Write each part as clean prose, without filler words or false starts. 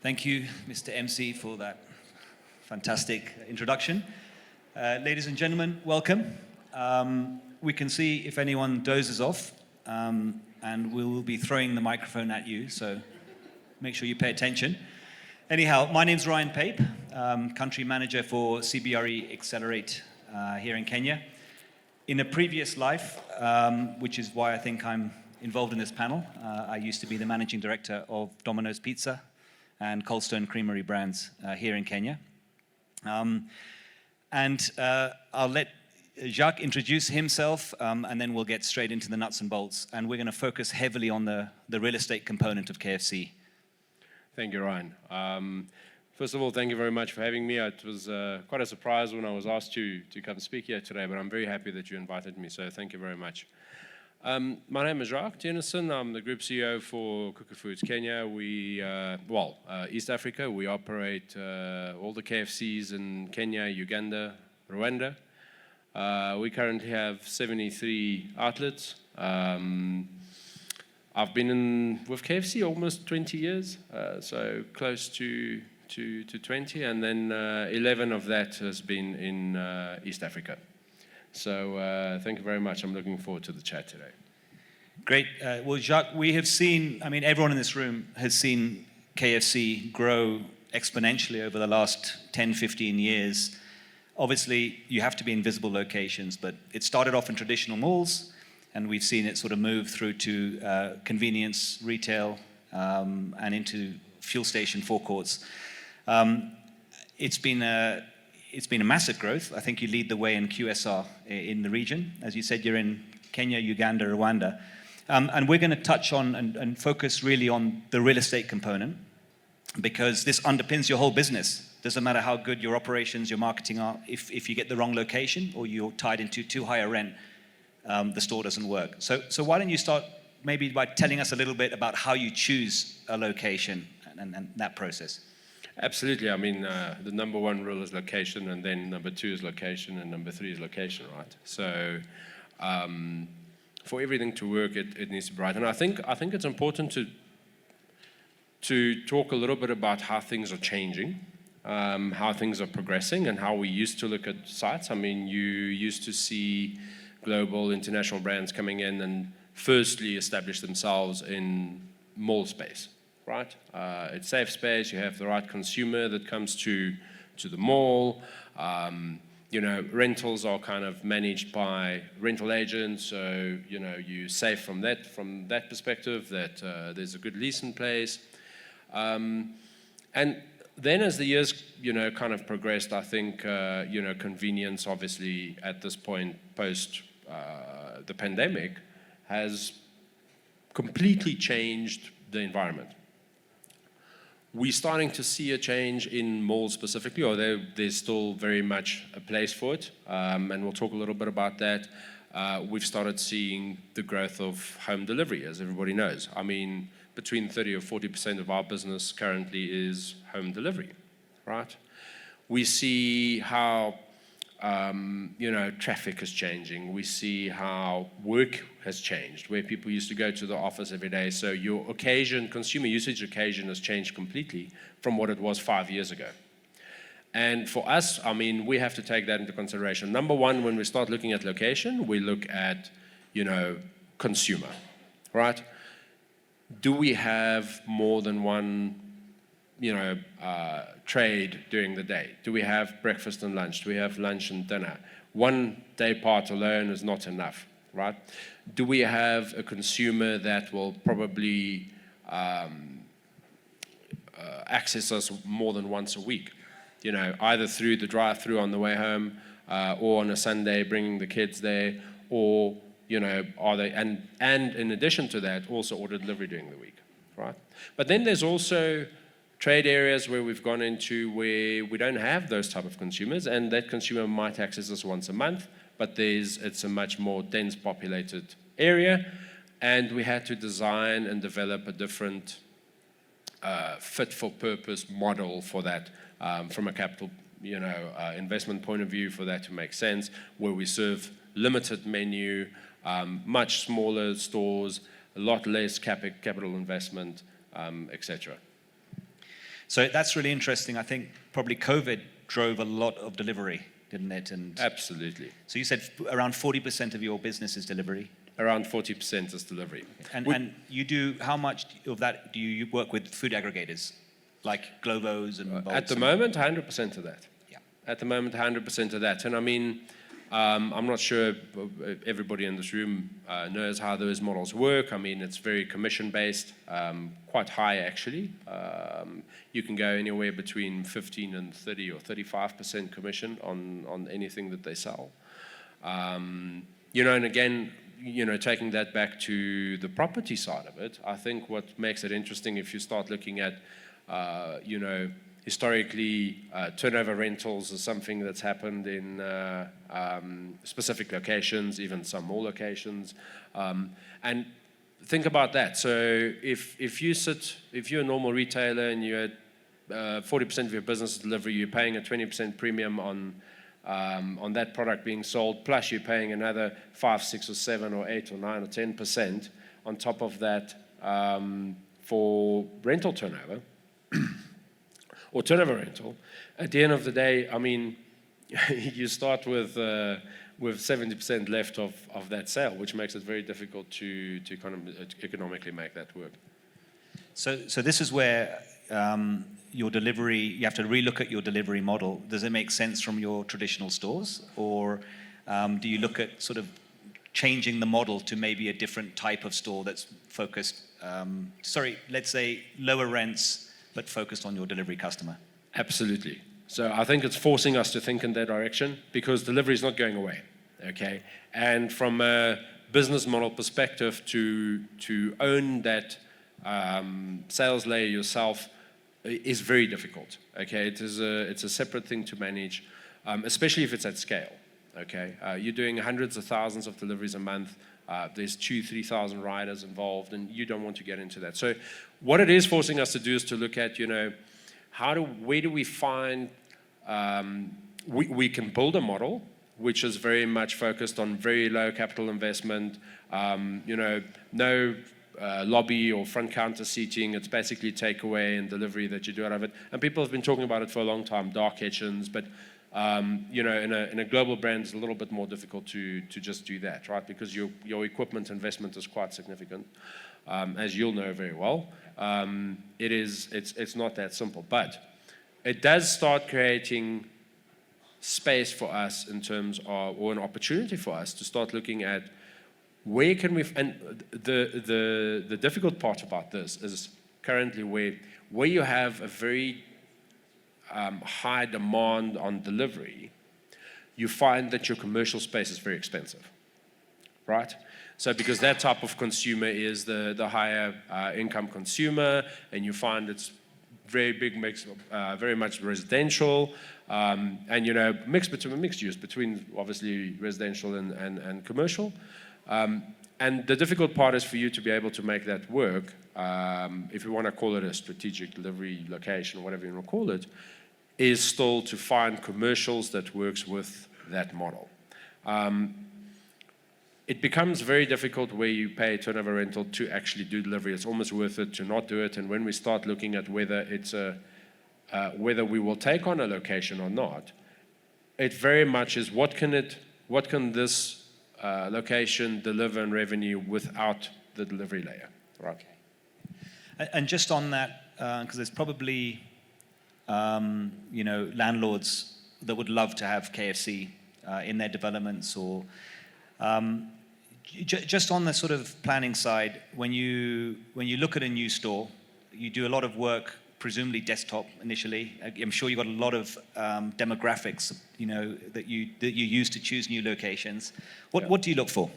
Thank you, Mr. MC, for that fantastic introduction. Ladies and gentlemen, welcome. We can see if anyone dozes off, and we will be throwing the microphone at you, so make sure you pay attention. Anyhow, my name's Ryan Pape, country manager for CBRE Excellerate here in Kenya. In a previous life, which is why I think I'm involved in this panel, I used to be the managing director of Domino's Pizza and Cold Stone Creamery brands here in Kenya. I'll let Jacques introduce himself, and then we'll get straight into the nuts and bolts. And we're going to focus heavily on the real estate component of KFC. Thank you, Ryan. First of all, thank you very much for having me. It was quite a surprise when I was asked to come speak here today, but I'm very happy that you invited me, so thank you very much. My name is Jacques Theunissen. I'm the Group CEO for Kuku Foods Kenya. East Africa. We operate all the KFCs in Kenya, Uganda, Rwanda. We currently have 73 outlets. I've been with KFC almost 20 years, so close to 20, and then 11 of that has been in East Africa. So thank you very much. I'm looking forward to the chat today. Great. Well, Jacques, we have seen, everyone in this room has seen KFC grow exponentially over the last 10, 15 years. Obviously, you have to be in visible locations, but it started off in traditional malls, and we've seen it sort of move through to convenience, retail, and into fuel station forecourts. It's been a massive growth. I think you lead the way in QSR in the region. As you said, you're in Kenya, Uganda, Rwanda. And we're going to touch on and focus really on the real estate component, because this underpins your whole business. Doesn't matter how good your operations, your marketing are, if you get the wrong location or you're tied into too high a rent, the store doesn't work. So why don't you start maybe by telling us a little bit about how you choose a location and that process? Absolutely. The number one rule is location, and then number two is location, and number three is location, right? So for everything to work, it needs to be right. And I think it's important to talk a little bit about how things are changing, how things are progressing, and how we used to look at sites. You used to see global international brands coming in and firstly establish themselves in mall space. Right? It's safe space. You have the right consumer that comes to the mall. Rentals are kind of managed by rental agents. So, you're safe from that perspective, that there's a good lease in place. And then as the years, kind of progressed, I think, convenience, obviously, at this point, post the pandemic, has completely changed the environment. We're starting to see a change in malls specifically, although there's still very much a place for it, and we'll talk a little bit about that. We've started seeing the growth of home delivery, as everybody knows. Between 30 or 40% of our business currently is home delivery, right? We see how traffic is changing. We see how work has changed, where people used to go to the office every day. So your consumer usage occasion has changed completely from what it was 5 years ago. And for us, we have to take that into consideration. Number one, when we start looking at location, we look at, consumer, right? Do we have more than one trade during the day? Do we have breakfast and lunch? Do we have lunch and dinner? One day part alone is not enough, right? Do we have a consumer that will probably access us more than once a week? Either through the drive-through on the way home, or on a Sunday bringing the kids there, or are they, and in addition to that, also order delivery during the week, right? But then there's also trade areas where we've gone into where we don't have those type of consumers, and that consumer might access us once a month, but it's a much more dense populated area, and we had to design and develop a different fit-for-purpose model for that, from a capital investment point of view, for that to make sense, where we serve limited menu, much smaller stores, a lot less capital investment, etc. So that's really interesting. I think probably COVID drove a lot of delivery, didn't it? And Absolutely. so you said around 40% of your business is delivery. Around 40% is delivery. And you do, how much of that do you work with food aggregators, like Globos and Bolts? At the moment, 100% of that. Yeah. At the moment, 100% of that. And I mean, I'm not sure everybody in this room knows how those models work. I mean, it's very commission-based, quite high actually. You can go anywhere between 15 and 30 or 35% commission on anything that they sell. And again, taking that back to the property side of it, I think what makes it interesting if you start looking at, historically, turnover rentals is something that's happened in specific locations, even some more locations. And think about that. So if you're a normal retailer and you're 40% of your business is delivery, you're paying a 20% premium on that product being sold, plus you're paying another 5, 6, or 7, or 8, or 9, or 10% on top of that for rental turnover. Or turnover rental. At the end of the day, I mean, you start with 70% left of that sale, which makes it very difficult to kind of economically make that work. So this is where your delivery, you have to relook at your delivery model. Does it make sense from your traditional stores, or do you look at sort of changing the model to maybe a different type of store that's focused, let's say lower rents, but focused on your delivery customer? Absolutely. So I think it's forcing us to think in that direction because delivery is not going away, okay? And from a business model perspective, to own that sales layer yourself is very difficult, okay? It's a separate thing to manage, especially if it's at scale, okay? You're doing hundreds of thousands of deliveries a month. There's 2,000-3,000 riders involved, and you don't want to get into that. So what it is forcing us to do is to look at, where do we find, we can build a model which is very much focused on very low capital investment, no lobby or front counter seating. It's basically takeaway and delivery that you do out of it. And people have been talking about it for a long time, dark kitchens, but in a global brand, it's a little bit more difficult to just do that, right? Because your equipment investment is quite significant, as you'll know very well. It's not that simple, but it does start creating space for us in terms of, or an opportunity for us to start looking at where can we, and the difficult part about this is currently where you have a very high demand on delivery, you find that your commercial space is very expensive, right? So because that type of consumer is the higher income consumer, and you find it's very big mix, very much residential, and mixed use between obviously residential and commercial. And the difficult part is for you to be able to make that work, if you want to call it a strategic delivery location or whatever you want to call it, is still to find commercials that works with that model. It becomes very difficult where you pay turnover rental to actually do delivery. It's almost worth it to not do it. And when we start looking at whether whether we will take on a location or not, it very much is what can this location deliver in revenue without the delivery layer, right? Okay. And just on that, because there's probably landlords that would love to have KFC in their developments, or just on the sort of planning side, when you look at a new store, you do a lot of work, presumably desktop initially. I'm sure you've got a lot of demographics, that you use to choose new locations. What do you look for?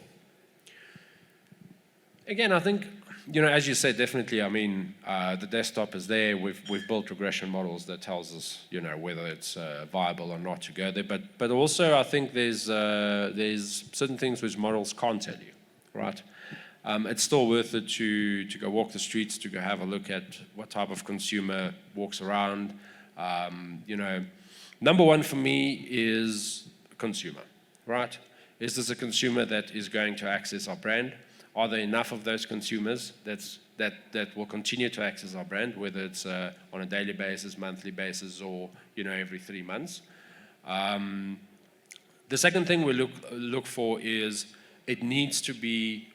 Again, I think, as you said, definitely, I mean, the desktop is there. We've built regression models that tells us, whether it's viable or not to go there. But also, I think there's certain things which models can't tell you, right? It's still worth it to go walk the streets, to go have a look at what type of consumer walks around. Number one for me is consumer, right? Is this a consumer that is going to access our brand? Are there enough of those consumers that's that will continue to act as our brand, whether it's on a daily basis, monthly basis, or every 3 months. The second thing we look for is it needs to be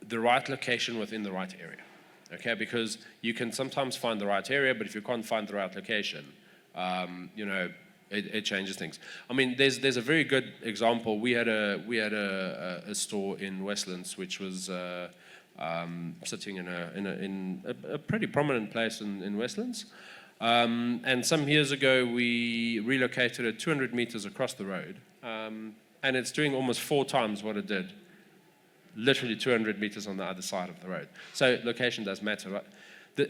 the right location within the right area. Okay, because you can sometimes find the right area, but if you can't find the right location, it changes things. I mean, there's a very good example. We had a store in Westlands, which was sitting in a pretty prominent place in Westlands. And some years ago, we relocated it 200 meters across the road, and it's doing almost 4 times what it did. Literally 200 meters on the other side of the road. So location does matter, right?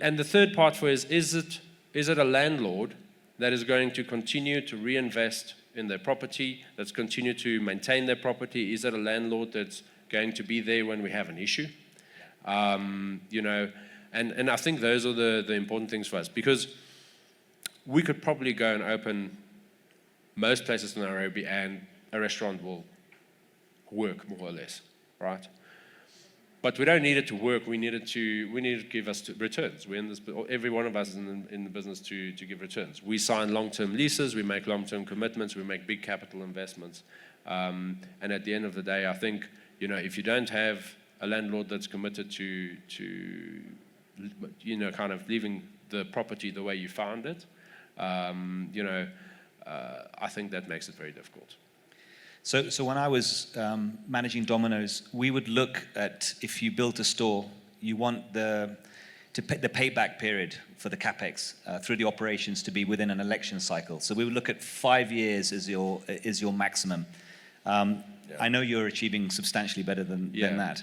And the third part for is it a landlord that is going to continue to reinvest in their property, that's continue to maintain their property? Is it a landlord that's going to be there when we have an issue? And I think those are the important things for us, because we could probably go and open most places in Nairobi and a restaurant will work more or less, right? But we don't need it to work. We need it to give us returns. We're in this. Every one of us is in the business to give returns. We sign long-term leases. We make long-term commitments. We make big capital investments. And at the end of the day, I think if you don't have a landlord that's committed to kind of leaving the property the way you found it, I think that makes it very difficult. So when I was managing Domino's, we would look at, if you built a store, you want the payback period for the capex through the operations to be within an election cycle. So we would look at 5 years as your maximum. I know you're achieving substantially better than that.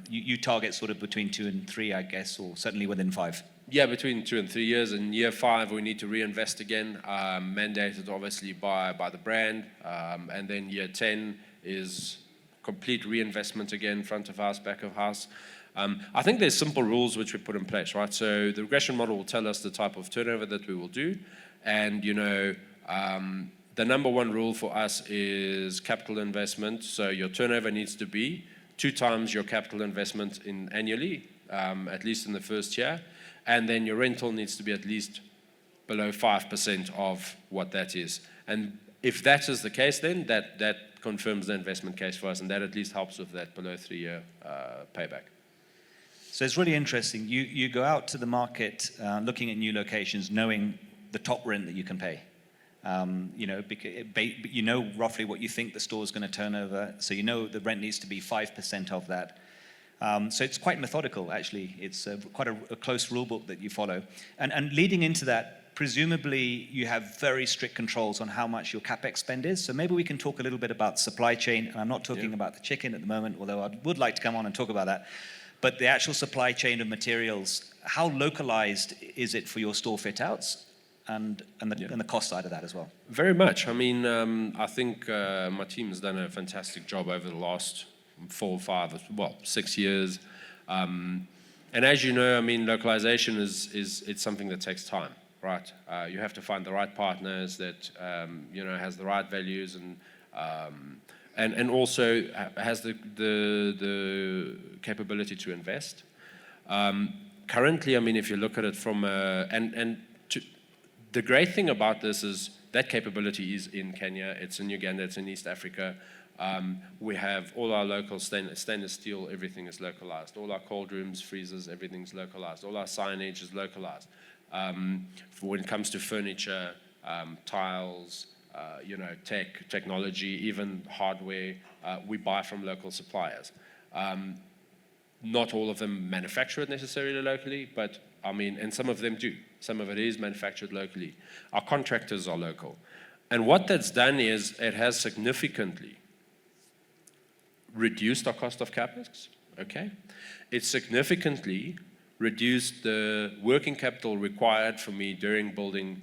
You target sort of between 2 and 3, I guess, or certainly within 5. Yeah, between 2 and 3 years. In year 5, we need to reinvest again, mandated obviously by the brand. And then year 10 is complete reinvestment again, front of house, back of house. I think there's simple rules which we put in place, right? So the regression model will tell us the type of turnover that we will do. And, the number one rule for us is capital investment. So your turnover needs to be 2 times your capital investment annually, at least in the first year. And then your rental needs to be at least below 5% of what that is. And if that is the case, then that confirms the investment case for us, and that at least helps with that below 3-year payback. So it's really interesting. You go out to the market looking at new locations, knowing the top rent that you can pay. You know roughly what you think the store is going to turn over, so you know the rent needs to be 5% of that. So it's quite methodical, actually. It's quite a close rule book that you follow. And leading into that, presumably you have very strict controls on how much your capex spend is. So maybe we can talk a little bit about supply chain. And I'm not talking about the chicken at the moment, although I would like to come on and talk about that. But the actual supply chain of materials, how localized is it for your store fit-outs? And the cost side of that as well. Very much. I mean, I think my team has done a fantastic job over the last 6 years. And as you know, I mean, localization it's something that takes time, right? You have to find the right partners that has the right values and also has the capability to invest. Currently, I mean, if you look at it from the great thing about this is that capability is in Kenya, it's in Uganda, it's in East Africa. We have all our local stainless steel, everything is localized. All our cold rooms, freezers, everything's localized. All our signage is localized. When it comes to furniture, tiles, technology, even hardware, we buy from local suppliers. Not all of them manufacture it necessarily locally, but I mean, and some of them do. Some of it is manufactured locally. Our contractors are local. And what that's done is it has significantly reduced our cost of capex, okay? It significantly reduced the working capital required for me during building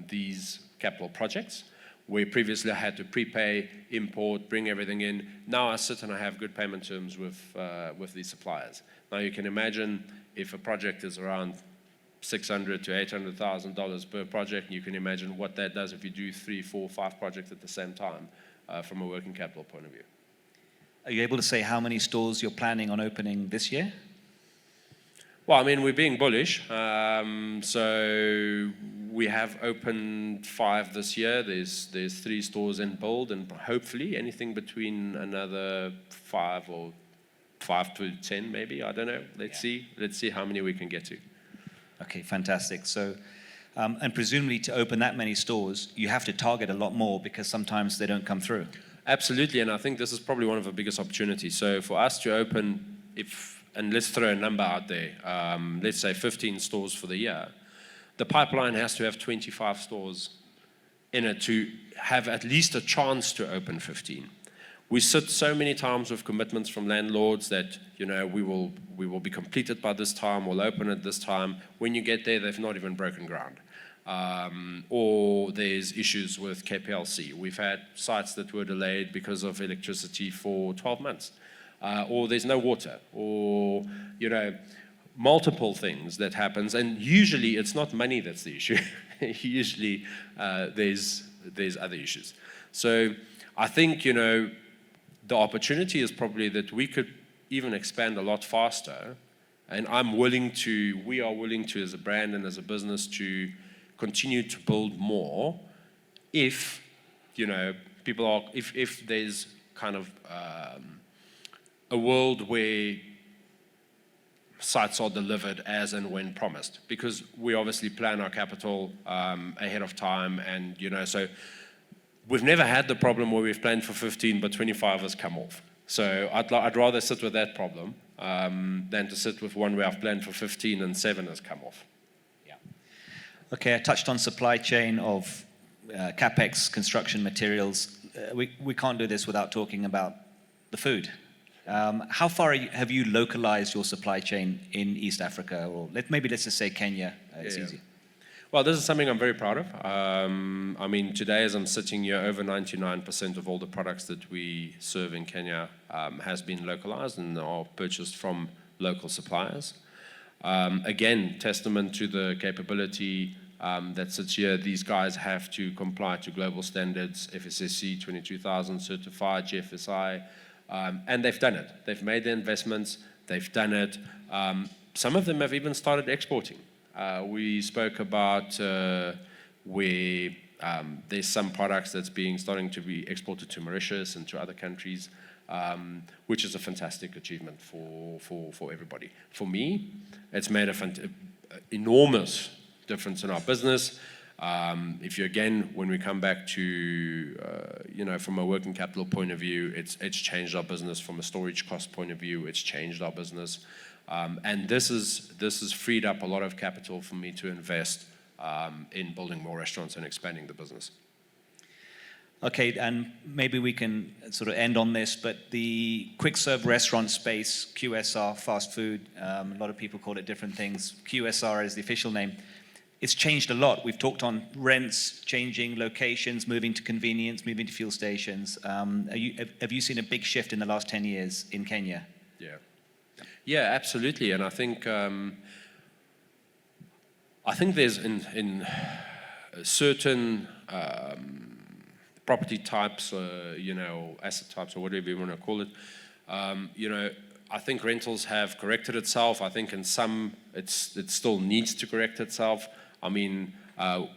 these capital projects, where previously I had to prepay, import, bring everything in. Now I sit and I have good payment terms with these suppliers. Now you can imagine if a project is around $600,000 to $800,000 per project, you can imagine what that does if you do 3, 4, 5 projects at the same time from a working capital point of view. Are you able to say how many stores you're planning on opening this year? Well, I mean, we're being bullish. So we have opened 5 this year. There's 3 stores in build, and hopefully anything between another 5 or 5 to 10, maybe. I don't know. Let's see. Let's see how many we can get to. Okay, fantastic. So, and presumably to open that many stores, you have to target a lot more because sometimes they don't come through. Absolutely, and I think this is probably one of the biggest opportunities. So for us to open, and let's throw a number out there, let's say 15 stores for the year, the pipeline has to have 25 stores in it to have at least a chance to open 15. We sit so many times with commitments from landlords that, you know, we will be completed by this time, we'll open at this time. When you get there, they've not even broken ground. Or there's issues with KPLC. We've had sites that were delayed because of electricity for 12 months. Or there's no water, or, you know, multiple things that happens. And usually it's not money that's the issue. Usually there's other issues. So I think, you know, the opportunity is probably that we could even expand a lot faster. And we are willing to, as a brand and as a business, to continue to build more if, you know, if there's kind of a world where sites are delivered as and when promised, because we obviously plan our capital ahead of time, and, you know, so we've never had the problem where we've planned for 15 but 25 has come off. So I'd rather sit with that problem than to sit with one where I've planned for 15 and 7 has come off. Yeah. Okay, I touched on supply chain of capex, construction materials. We can't do this without talking about the food. How far have you localized your supply chain in East Africa, or let's just say Kenya? It's easy. Well, this is something I'm very proud of. I mean, today as I'm sitting here, over 99% of all the products that we serve in Kenya has been localized and are purchased from local suppliers. Again, testament to the capability that sits here. These guys have to comply to global standards, FSSC 22000 certified, GFSI, and they've done it. They've made the investments, they've done it. Some of them have even started exporting. We spoke about where there's some products that's starting to be exported to Mauritius and to other countries, which is a fantastic achievement for everybody. For me, it's made an enormous difference in our business. If you, again, when we come back to, you know, from a working capital point of view, it's changed our business. From a storage cost point of view, it's changed our business. And this has freed up a lot of capital for me to invest in building more restaurants and expanding the business. Okay, and maybe we can sort of end on this, but the quick serve restaurant space, QSR, fast food, a lot of people call it different things. QSR is the official name. It's changed a lot. We've talked on rents, changing locations, moving to convenience, moving to fuel stations. Have you seen a big shift in the last 10 years in Kenya? Yeah, absolutely. And I think there's in certain property types, you know, asset types, or whatever you want to call it, you know, I think rentals have corrected itself. I think in some it still needs to correct itself. I mean,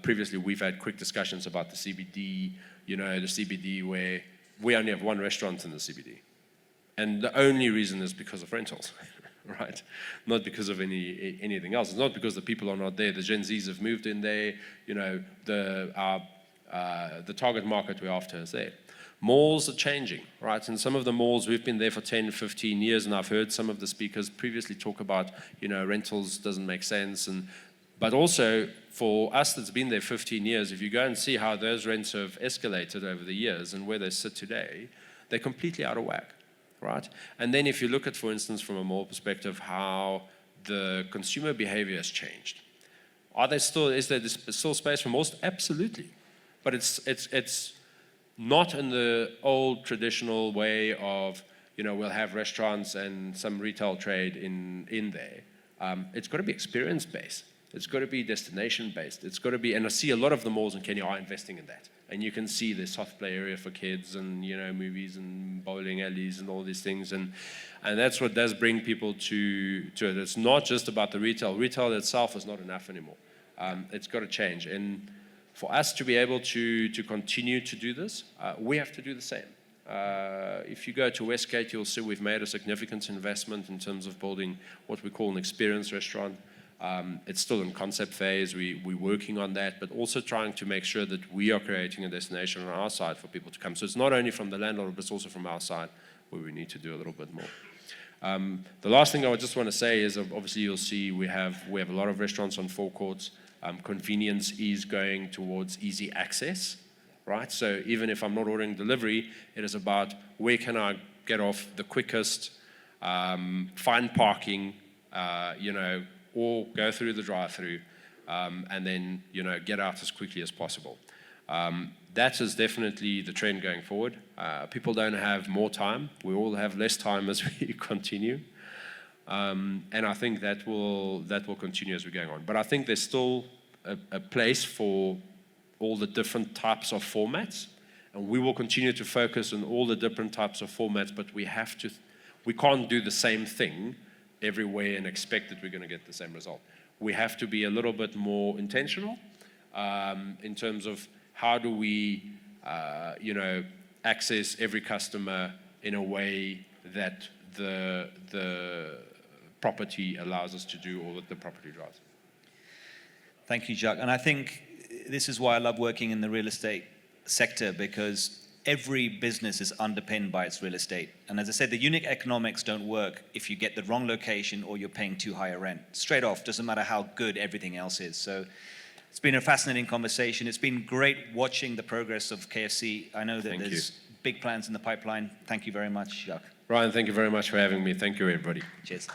previously we've had quick discussions about the CBD, you know, the CBD where we only have one restaurant in the CBD. And the only reason is because of rentals, right? Not because of anything else. It's not because the people are not there. The Gen Zs have moved in there. You know, the target market we're after is there. Malls are changing, right? And some of the malls, we've been there for 10, 15 years, and I've heard some of the speakers previously talk about, you know, rentals doesn't make sense. But also, for us that's been there 15 years, if you go and see how those rents have escalated over the years and where they sit today, they're completely out of whack. Right? And then if you look at, for instance, from a mall perspective, how the consumer behavior has changed. Is there still space for malls? Absolutely. But it's not in the old traditional way of, you know, we'll have restaurants and some retail trade in there. It's got to be experience-based. It's got to be destination-based. It's got to be, and I see a lot of the malls in Kenya are investing in that. And you can see the soft play area for kids and, movies and bowling alleys and all these things. And that's what does bring people to it. It's not just about the retail. Retail itself is not enough anymore. It's got to change. And for us to be able to continue to do this, we have to do the same. If you go to Westgate, you'll see we've made a significant investment in terms of building what we call an experience restaurant. It's still in concept phase. We're working on that, but also trying to make sure that we are creating a destination on our side for people to come. So it's not only from the landlord, but it's also from our side where we need to do a little bit more. The last thing I would just want to say is, obviously, you'll see we have a lot of restaurants on forecourts. Convenience is going towards easy access, right? So even if I'm not ordering delivery, it is about where can I get off the quickest, find parking, or go through the drive-through, and then, get out as quickly as possible. That is definitely the trend going forward. People don't have more time. We all have less time as we continue. And I think that will continue as we're going on. But I think there's still a place for all the different types of formats, and we will continue to focus on all the different types of formats, but we can't do the same thing everywhere and expect that we're going to get the same result. We have to be a little bit more intentional in terms of how do we, access every customer in a way that the property allows us to do, or that the property drives. Thank you, Jacques. And I think this is why I love working in the real estate sector, because every business is underpinned by its real estate. And as I said, the unit economics don't work if you get the wrong location or you're paying too high a rent. Straight off, doesn't matter how good everything else is. So it's been a fascinating conversation. It's been great watching the progress of KFC. I know that there's big plans in the pipeline. Thank you very much, Jacques. Ryan, thank you very much for having me. Thank you, everybody. Cheers.